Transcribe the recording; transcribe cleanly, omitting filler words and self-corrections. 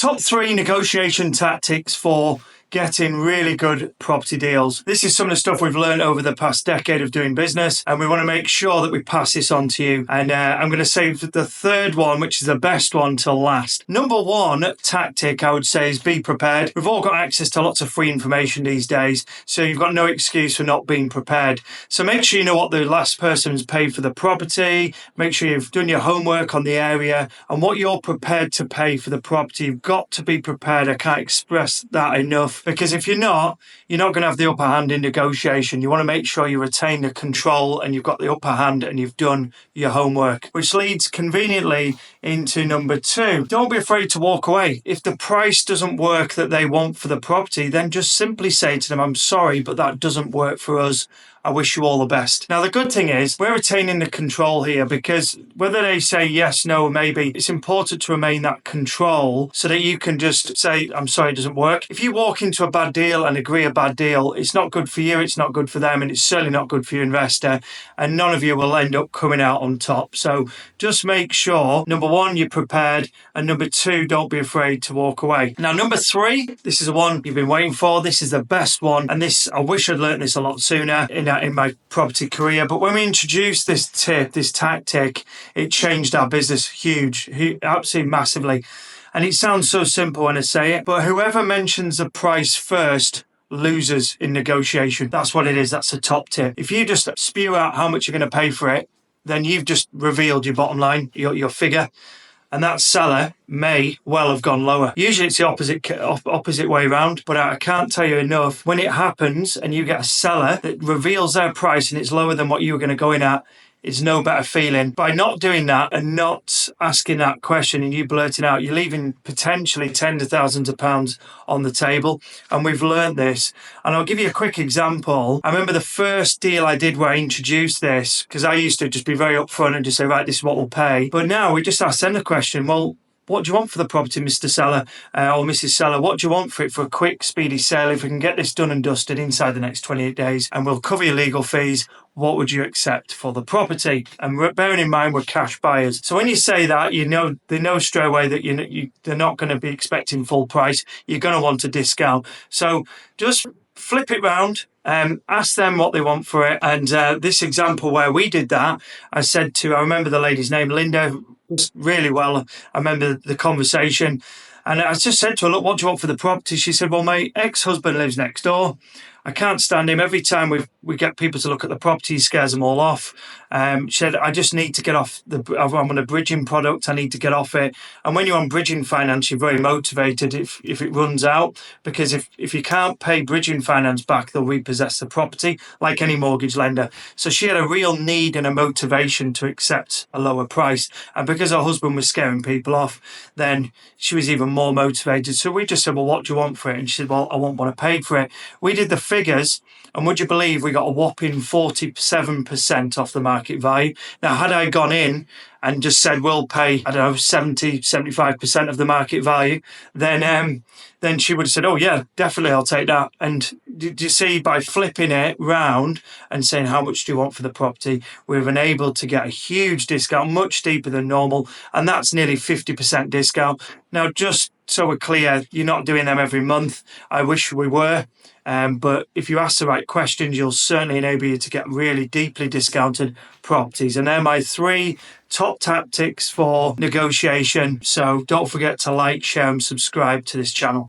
Top 3 negotiation tactics for getting really good property deals. This is some of the stuff we've learned over the past decade of doing business, and we want to make sure that we pass this on to you. And I'm going to save the third one, which is the best one, till last. Number 1 tactic, I would say, is be prepared. We've all got access to lots of free information these days, so you've got no excuse for not being prepared. So make sure you know what the last person's paid for the property, make sure you've done your homework on the area, and what you're prepared to pay for the property. You've got to be prepared. I can't express that enough. Because if you're not going to have the upper hand in negotiation. You want to make sure you retain the control and you've got the upper hand and you've done your homework. Which leads conveniently into number 2. Don't be afraid to walk away. If the price doesn't work that they want for the property, then just simply say to them, I'm sorry, but that doesn't work for us. I wish you all the best. Now, the good thing is we're retaining the control here, because whether they say yes, no, or maybe, it's important to remain that control so that you can just say, I'm sorry, it doesn't work. If you walk into a bad deal and agree a bad deal, it's not good for you, it's not good for them, and it's certainly not good for your investor, and none of you will end up coming out on top. So just make sure, number 1, you're prepared, and number 2, don't be afraid to walk away. Now, number 3, this is the one you've been waiting for. This is the best one, and this, I wish I'd learned this a lot sooner in my property career, but when we introduced this tip, this tactic, it changed our business absolutely massively. And it sounds so simple when I say it, but whoever mentions the price first loses in negotiation. That's what it is. That's the top tip. If you just spew out how much you're going to pay for it, then you've just revealed your bottom line, your figure. And that seller may well have gone lower. Usually it's the opposite way around, but I can't tell you enough. When it happens and you get a seller that reveals their price and it's lower than what you were going to go in at, it's no better feeling. By not doing that and not asking that question and you blurting out, you're leaving potentially tens of thousands of pounds on the table. And we've learned this. And I'll give you a quick example. I remember the first deal I did where I introduced this, because I used to just be very upfront and just say, right, this is what we'll pay. But now we just ask them the question, well, what do you want for the property, Mr. Seller or Mrs. Seller? What do you want for it for a quick, speedy sale? If we can get this done and dusted inside the next 28 days and we'll cover your legal fees, what would you accept for the property? And bearing in mind, we're cash buyers. So when you say that, they know straight away that they're not going to be expecting full price. You're going to want a discount. So just flip it round. Ask them what they want for it. And this example where we did that, I remember the lady's name, Linda, really well. I remember the conversation. And I just said to her, look, what do you want for the property? She said, well, my ex-husband lives next door. I can't stand him. Every time we get people to look at the property, he scares them all off. She said, I just need to get off I'm on a bridging product. I need to get off it. And when you're on bridging finance, you're very motivated if it runs out, because if you can't pay bridging finance back, they'll repossess the property like any mortgage lender. So she had a real need and a motivation to accept a lower price. And because her husband was scaring people off, then she was even more motivated. So we just said, well, what do you want for it? And she said, well, I want what I paid for it. We did the figures, and would you believe we got a whopping 47% off the market value. Now, had I gone in and just said we'll pay, 75% of the market value, then she would have said, oh yeah, definitely, I'll take that. And do you see, by flipping it round and saying how much do you want for the property, we've been able to get a huge discount, much steeper than normal, and that's nearly 50% discount. Now, just so we're clear, you're not doing them every month. I wish we were. But if you ask the right questions, you'll certainly enable you to get really deeply discounted properties. And they're my 3 top tactics for negotiation. So don't forget to like, share, and subscribe to this channel.